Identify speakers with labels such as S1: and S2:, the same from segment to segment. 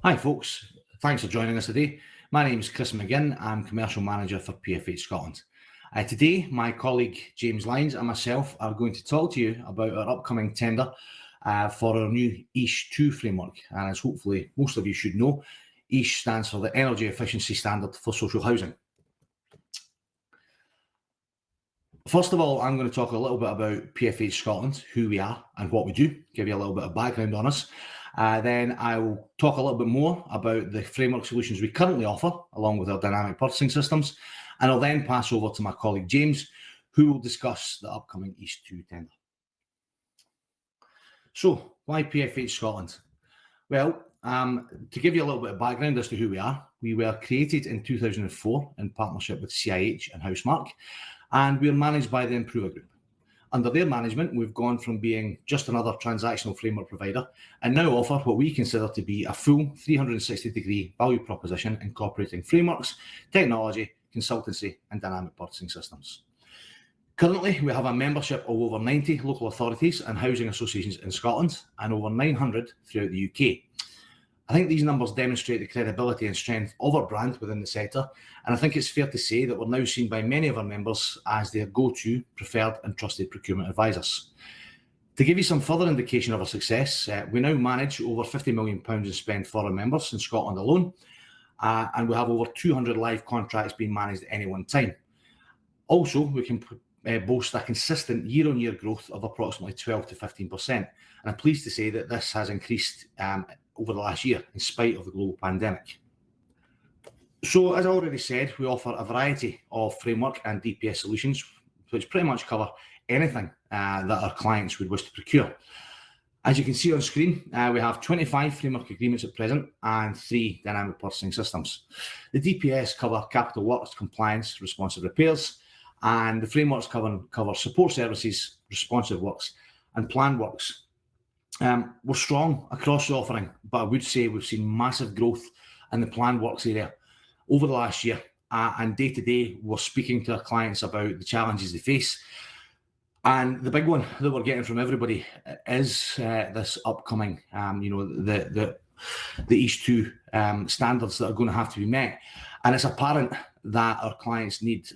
S1: Hi folks, thanks for joining us today. My name is Chris McGinn, I'm Commercial Manager for PfH Scotland. Today, my colleague James Lyons and myself are going to talk to you about our upcoming tender for our new EESSH2 framework. And as hopefully most of you should know, EESSH stands for the Energy Efficiency Standard for Social Housing. First of all, I'm going to talk a little bit about PfH Scotland, who we are and what we do, give you a little bit of background on us. Then I will talk a little bit more about the framework solutions we currently offer, along with our dynamic purchasing systems. And I'll then pass over to my colleague James, who will discuss the upcoming EESSH2 tender. So, why PfH Scotland? Well, to give you a little bit of background as to who we were created in 2004 in partnership with CIH and Housemarque, and we're managed by the Improver Group. Under their management, we've gone from being just another transactional framework provider and now offer what we consider to be a full 360-degree value proposition incorporating frameworks, technology, consultancy and dynamic purchasing systems. Currently, we have a membership of over 90 local authorities and housing associations in Scotland and over 900 throughout the UK. I think these numbers demonstrate the credibility and strength of our brand within the sector, and I think it's fair to say that we're now seen by many of our members as their go-to, preferred and trusted procurement advisors. To give you some further indication of our success, we now manage over £50 million in spend for our members in Scotland alone, and we have over 200 live contracts being managed at any one time. Also, we can boast a consistent year-on-year growth of approximately 12 to 15%, and I'm pleased to say that this has increased over the last year in spite of the global pandemic. So as I already said, we offer a variety of framework and DPS solutions which pretty much cover anything that our clients would wish to procure. As you can see on screen, we have 25 framework agreements at present and 3 dynamic purchasing systems. The DPS cover capital works, compliance, responsive repairs, and the frameworks cover support services, responsive works and planned works. We're strong across the offering, but I would say we've seen massive growth in the planned works area over the last year, and day to day we're speaking to our clients about the challenges they face. And the big one that we're getting from everybody is this upcoming, the EESSH2 standards that are going to have to be met. And it's apparent that our clients need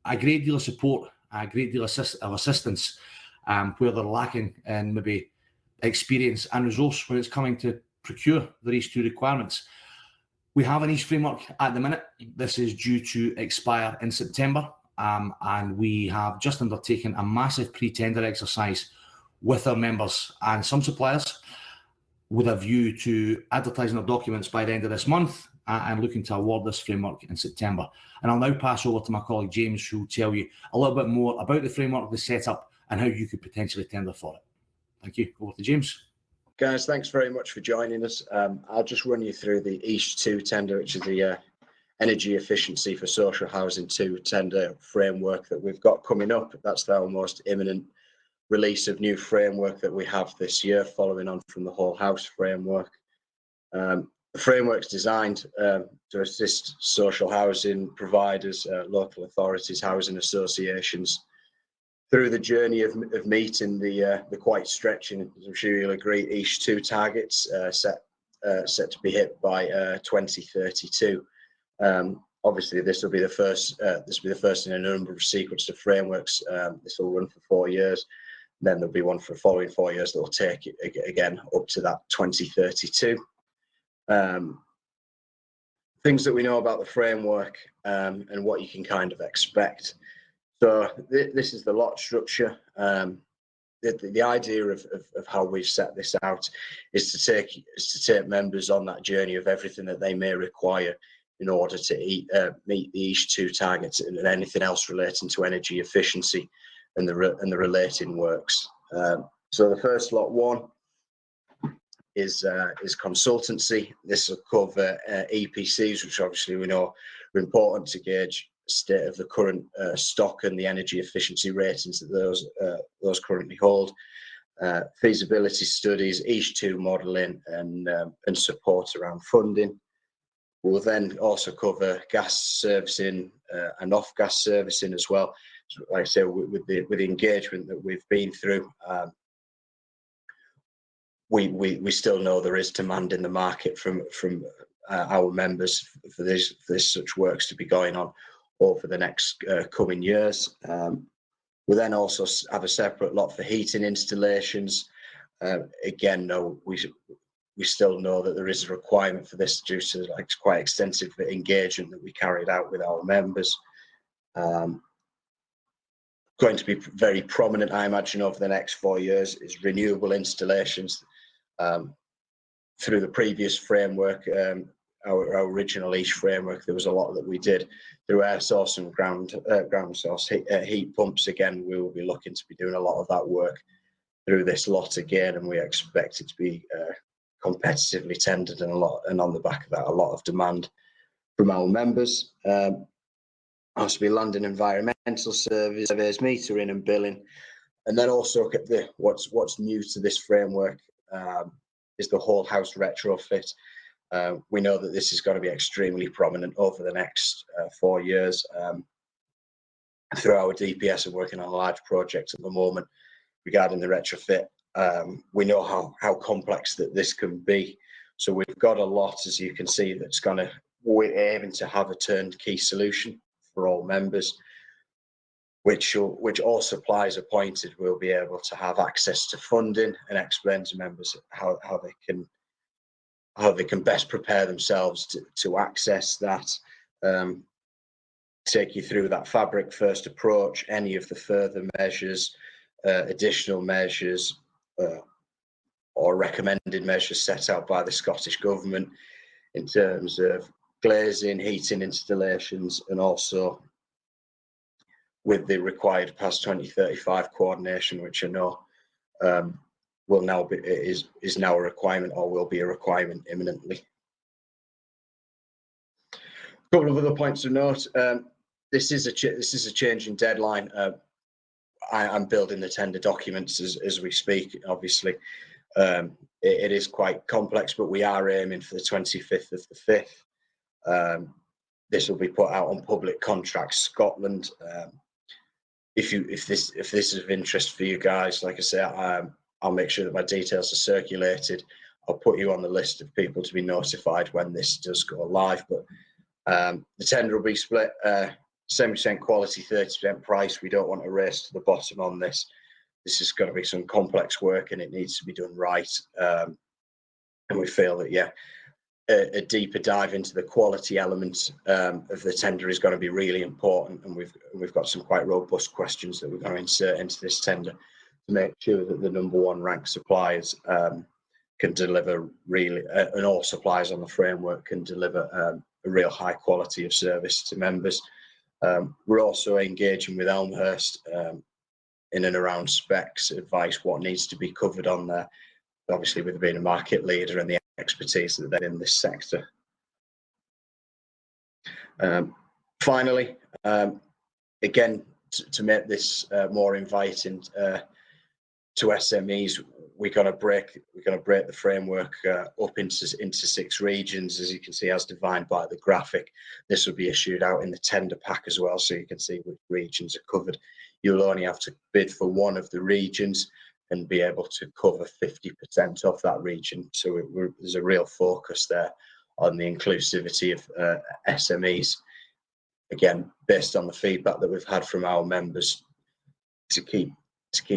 S1: a great deal of support, a great deal of assistance where they're lacking in maybe experience and resource when it's coming to procure the EESSH2 requirements. We have an EESSH framework at the minute. This is due to expire in September, and we have just undertaken a massive pre-tender exercise with our members and some suppliers with a view to advertising our documents by the end of this month and looking to award this framework in September. And I'll now pass over to my colleague James, who will tell you a little bit more about the framework, the setup, and how you could potentially tender for it. Thank you. Over to James.
S2: Guys, thanks very much for joining us. I'll just run you through the EESSH2 tender, which is the Energy Efficiency for Social Housing 2 tender framework that we've got coming up. That's our most imminent release of new framework that we have this year, following on from the Whole House Framework. The framework's designed to assist social housing providers, local authorities, housing associations, through the journey of meeting the quite stretching, as I'm sure you'll agree, EESSH2 targets set to be hit by 2032. Obviously, this will be the first. This will be the first in a number of sequence of frameworks. This will run for 4 years. Then there'll be one for the following 4 years that will take it again up to that 2032. Things that we know about the framework and what you can kind of expect. So this is the lot structure. The idea of how we've set this out is to take members on that journey of everything that they may require in order to meet the EESSH2 targets and anything else relating to energy efficiency and the relating works. So the first lot 1 is consultancy. This will cover EPCs, which obviously we know are important to gauge state of the current stock and the energy efficiency ratings that those currently hold, feasibility studies, EESSH2 modelling, and support around funding. We'll then also cover gas servicing and off-gas servicing as well. So, like I say, with the engagement that we've been through, we still know there is demand in the market from our members for this such works to be going on over the next coming years. We then also have a separate lot for heating installations. Again, no, we still know that there is a requirement for this due to like quite extensive engagement that we carried out with our members. Going to be very prominent, I imagine, over the next 4 years is renewable installations. Through the previous framework, our original EESSH framework, there was a lot that we did through air source and ground source heat pumps. Again, we will be looking to be doing a lot of that work through this lot again, and we expect it to be competitively tendered and on the back of that, a lot of demand from our members. Also be land and environmental surveys, metering and billing, and then also what's new to this framework is the Whole House Retrofit. We know that this is going to be extremely prominent over the next 4 years. Through our DPS and working on a large project at the moment regarding the retrofit. We know how complex that this can be. So we've got a lot, as you can see, we're aiming to have a turnkey solution for all members, which all suppliers appointed will be able to have access to funding and explain to members how they can best prepare themselves to access that. Take you through that fabric first approach, any of the further measures, additional measures or recommended measures set out by the Scottish Government in terms of glazing, heating installations, and also with the required past 2035 coordination, which I know will now be is now a requirement or will be a requirement imminently. A couple of other points of note. This is a change in deadline. I'm building the tender documents as we speak. Obviously, it is quite complex, but we are aiming for the 25th of the 5th. This will be put out on Public Contracts Scotland. If this is of interest for you guys, like I say, I'll make sure that my details are circulated. I'll put you on the list of people to be notified when this does go live. But the tender will be split 70% quality, 30% price. We don't want to race to the bottom on this. This is going to be some complex work and it needs to be done right. And we feel that, a deeper dive into the quality elements of the tender is going to be really important. And we've got some quite robust questions that we're going to insert into this tender to make sure that the #1 ranked suppliers can deliver really, and all suppliers on the framework can deliver a real high quality of service to members. We're also engaging with Elmhurst in and around specs, advice, what needs to be covered on there, obviously with being a market leader and the expertise that they're in this sector. Finally, again, to make this more inviting to SMEs, we're going to break the framework up into 6 regions, as you can see, as defined by the graphic. This will be issued out in the tender pack as well, so you can see which regions are covered. You'll only have to bid for one of the regions and be able to cover 50% of that region. So there's a real focus there on the inclusivity of SMEs. Again, based on the feedback that we've had from our members, to keep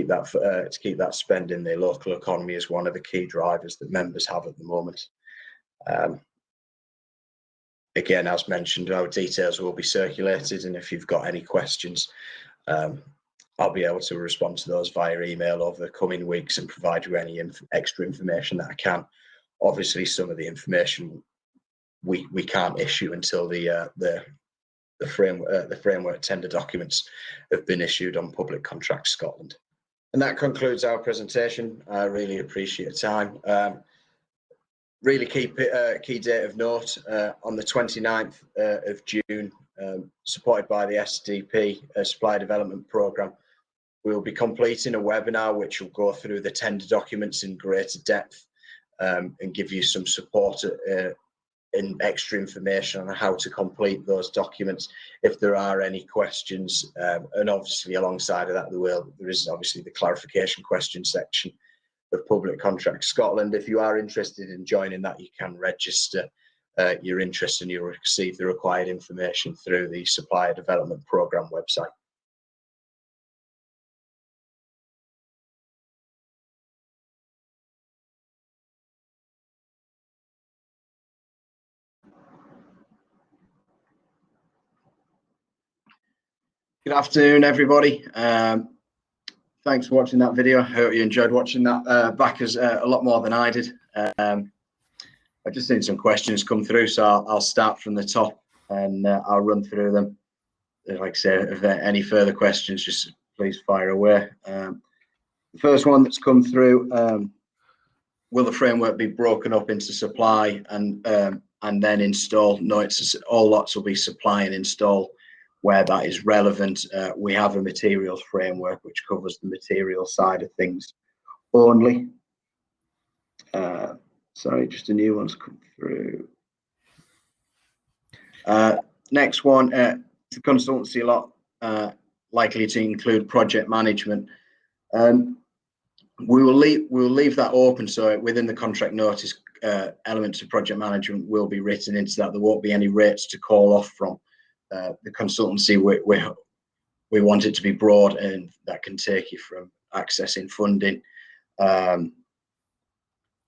S2: that spend in the local economy is one of the key drivers that members have at the moment. Again, as mentioned, our details will be circulated, and if you've got any questions, I'll be able to respond to those via email over the coming weeks and provide you any extra information that I can. Obviously, some of the information we can't issue until the framework tender documents have been issued on Public Contracts Scotland. And that concludes our presentation. I really appreciate your time. Really key date of note, on the 29th of June, supported by the SDP, Supplier Development Programme, we'll be completing a webinar which will go through the tender documents in greater depth and give you some support and extra information on how to complete those documents if there are any questions. And obviously alongside of that, there is obviously the clarification question section Public Contracts Scotland. If you are interested in joining that, you can register your interest and you'll receive the required information through the Supplier Development Programme website. Good afternoon, everybody. Thanks for watching that video. I hope you enjoyed watching that back as a lot more than I did. I've just seen some questions come through, so I'll start from the top and I'll run through them. Like I say, if there are any further questions, just please fire away. The first one that's come through, will the framework be broken up into supply and then install? No, all lots will be supply and install where that is relevant. We have a materials framework which covers the material side of things only. Sorry, just a new one's come through. Next one, the consultancy a lot likely to include project management. We will leave that open, so within the contract notice, elements of project management will be written into that. There won't be any rates to call off from. The consultancy, we want it to be broad, and that can take you from accessing funding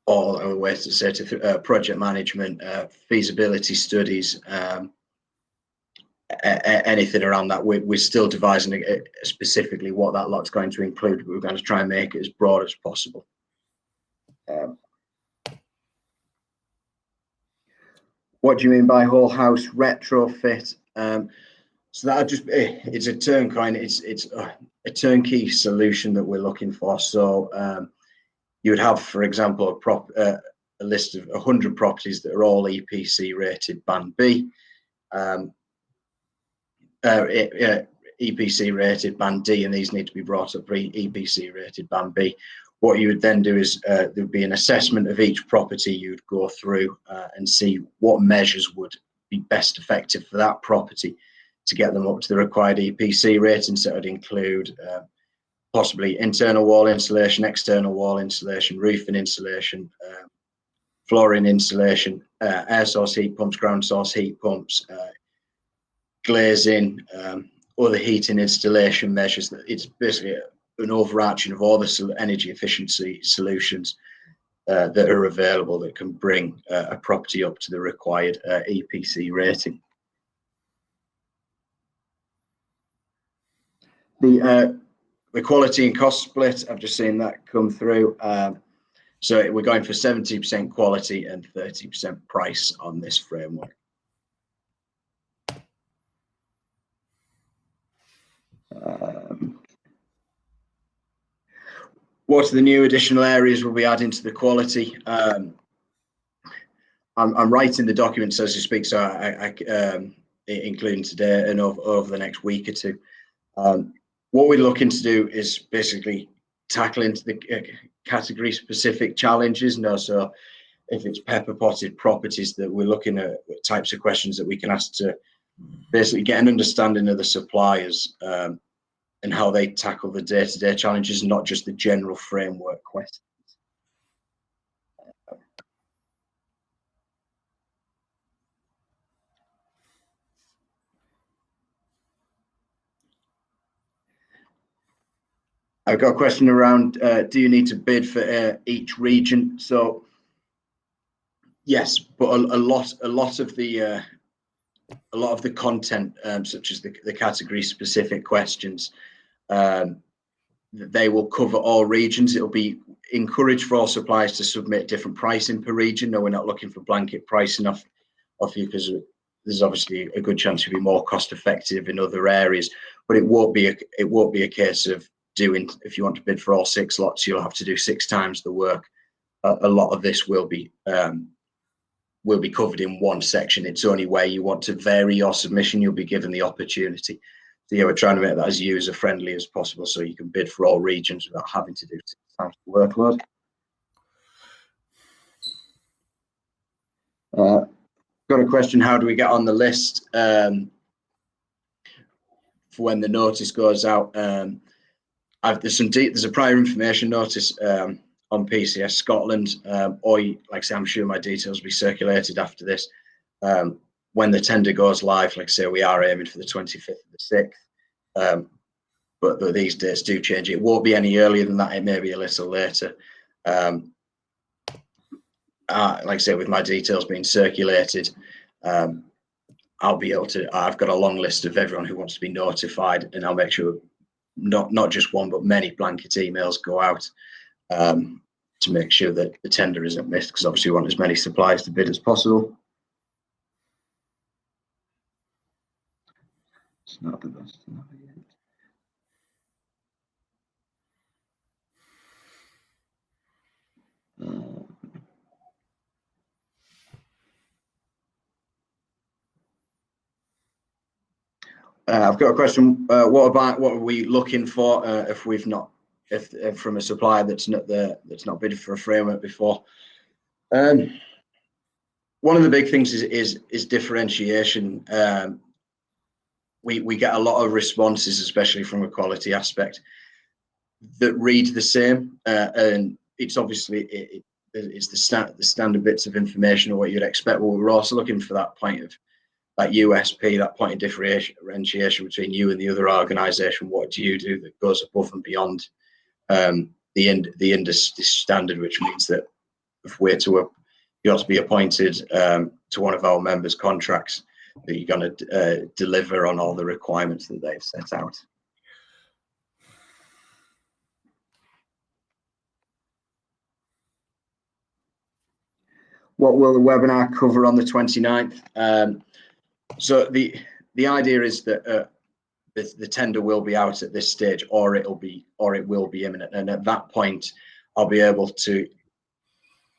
S2: all the way to say to project management, feasibility studies, anything around that. We're still devising specifically what that lot's going to include, but we're going to try and make it as broad as possible. What do you mean by whole house retrofit? So that it's a term kind. It's a turnkey solution that we're looking for. So you would have, for example, a list of 100 properties that are all EPC rated Band B. EPC rated Band D, and these need to be brought up EPC rated Band B. What you would then do is there would be an assessment of each property. You'd go through and see what measures would be best effective for that property to get them up to the required EPC rating. So it would include possibly internal wall insulation, external wall insulation, roofing insulation, flooring insulation, air source heat pumps, ground source heat pumps, glazing, other heating installation measures. It's basically an overarching of all the energy efficiency solutions that are available that can bring a property up to the required EPC rating. The quality and cost split, I've just seen that come through. So we're going for 70% quality and 30% price on this framework. What are the new additional areas we'll be adding to the quality? I'm writing the documents as you speak, so including today and over the next week or two. What we're looking to do is basically tackle into the category specific challenges. So if it's pepper potted properties, that we're looking at types of questions that we can ask to basically get an understanding of the suppliers and how they tackle the day-to-day challenges, not just the general framework questions. I've got a question around, do you need to bid for each region? So yes, but a lot of the content, such as the category specific questions, they will cover all regions. It'll be encouraged for all suppliers to submit different pricing per region. No, we're not looking for blanket pricing off you, because there's obviously a good chance you'll be more cost effective in other areas. But it won't be a case of doing, if you want to bid for all 6 lots, you'll have to do 6 times the work. A lot of this will be covered in one section. It's only where you want to vary your submission, you'll be given the opportunity. So yeah, we're trying to make that as user friendly as possible, so you can bid for all regions without having to do 6 times the workload. Got a question: how do we get on the list for when the notice goes out? There's a prior information notice PCS Scotland, or like I say, I'm sure my details will be circulated after this. When the tender goes live, like I say, we are aiming for the 25th of the 6th. But these dates do change. It won't be any earlier than that. It may be a little later. Like I say, with my details being circulated, I'll be able to. I've got a long list of everyone who wants to be notified, and I'll make sure not just one, but many blanket emails go out to make sure that the tender isn't missed, because obviously we want as many suppliers to bid as possible. It's not the best. I've got a question. What are we looking for if we've not, if from a supplier that's not bid for a framework before? One of the big things is differentiation. We get a lot of responses, especially from a quality aspect, that read the same, and it's obviously it's the standard bits of information or what you'd expect. But we're also looking for that point of that USP, that point of differentiation between you and the other organisation. What do you do that goes above and beyond the industry standard, which means that if we're to you have to be appointed to one of our members' contracts, that you're going to deliver on all the requirements that they've set out. What will the webinar cover on the 29th? So the idea is that the tender will be out at this stage, or it will be imminent, and at that point, I'll be able to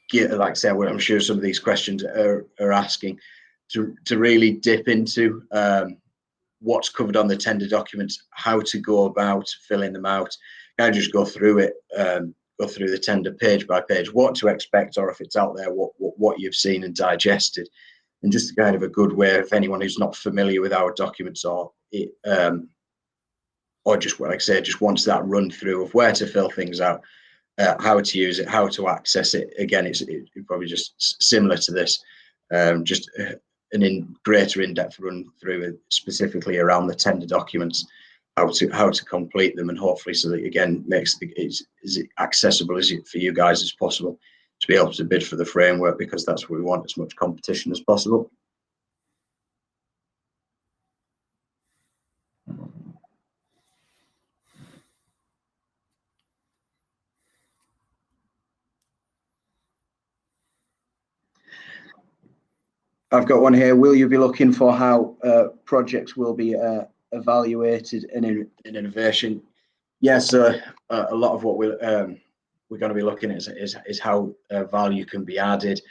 S2: get, like I say, I'm sure some of these questions are asking, to really dip into what's covered on the tender documents, how to go about filling them out. Kind of just go through it, go through the tender page by page, what to expect, or if it's out there, what you've seen and digested. And just kind of a good way, if anyone who's not familiar with our documents or just, like I say, just wants that run through of where to fill things out, how to use it, how to access it. Again, it's probably just similar to this, just an greater in-depth run through, specifically around the tender documents, how to complete them, and hopefully so that again makes as accessible for you guys as possible, to be able to bid for the framework, because that's what we want, as much competition as possible. I've got one here. Will you be looking for how projects will be evaluated in innovation? Yes, a lot of what we're going to be looking at is how value can be added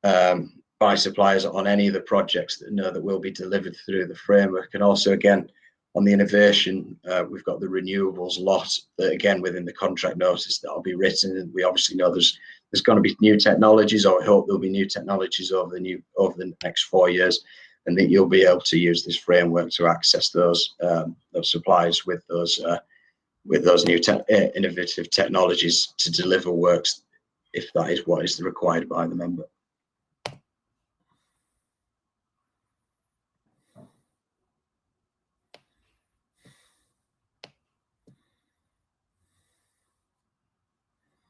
S2: by suppliers on any of the projects that will be delivered through the framework. And also, again, on the innovation, we've got the renewables lot that, again, within the contract notice that will be written. And we obviously know there's going to be new technologies, or I hope there'll be new technologies over the next 4 years, and that you'll be able to use this framework to access those suppliers with those new innovative technologies to deliver works, if that is what is required by the member.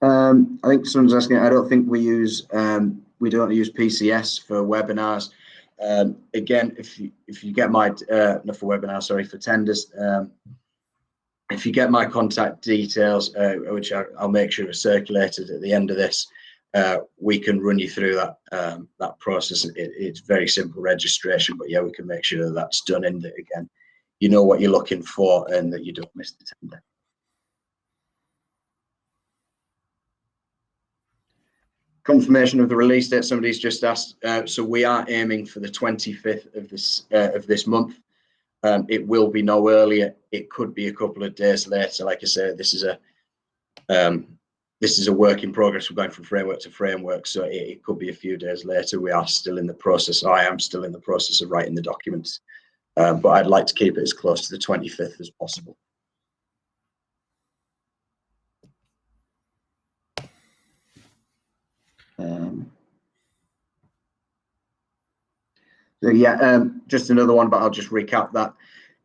S2: I think someone's asking, I don't think we don't use PCS for webinars. Again, if you get my not for webinars, sorry, for tenders, if you get my contact details, which I'll make sure are circulated at the end of this, we can run you through that process. It's very simple registration, but yeah, we can make sure that that's done, and that again, you know what you're looking for, and that you don't miss the tender. Confirmation of the release date, somebody's just asked. So we are aiming for the 25th of this month. It will be no earlier. It could be a couple of days later. Like I said, this is a work in progress. We're going from framework to framework, so it could be a few days later. We are still in the process. I am still in the process of writing the documents, but I'd like to keep it as close to the 25th as possible. So yeah, just another one, but I'll just recap that.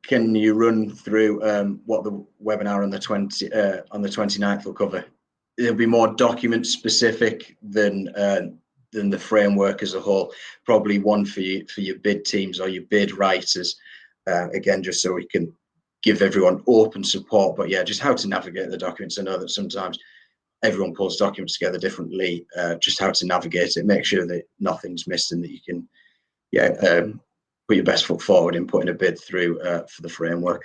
S2: Can you run through what the webinar on the 29th will cover? It'll be more document specific than the framework as a whole. Probably one for your bid teams or your bid writers. Again, just so we can give everyone open support. But yeah, just how to navigate the documents. I know that sometimes everyone pulls documents together differently. Just how to navigate it, make sure that nothing's missed, and that you can put your best foot forward in putting a bid through for the framework.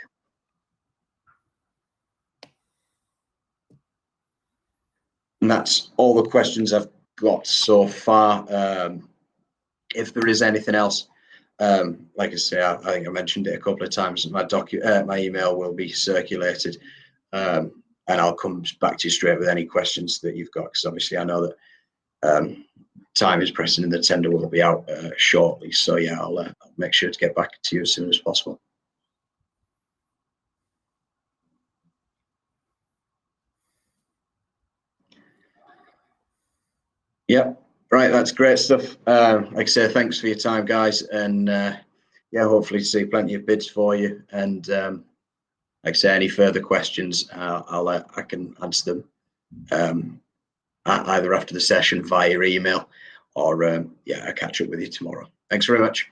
S2: And that's all the questions I've got so far. If there is anything else, like I say, I think I mentioned it a couple of times. My email will be circulated, and I'll come back to you straight with any questions that you've got. Because obviously, I know that time is pressing, and the tender will be out shortly. So yeah, I'll make sure to get back to you as soon as possible. Yeah, right. That's great stuff. Like I say, thanks for your time, guys, and yeah, hopefully see plenty of bids for you. And like I say, any further questions, I can answer them either after the session via email, or yeah, I'll catch up with you tomorrow. Thanks very much.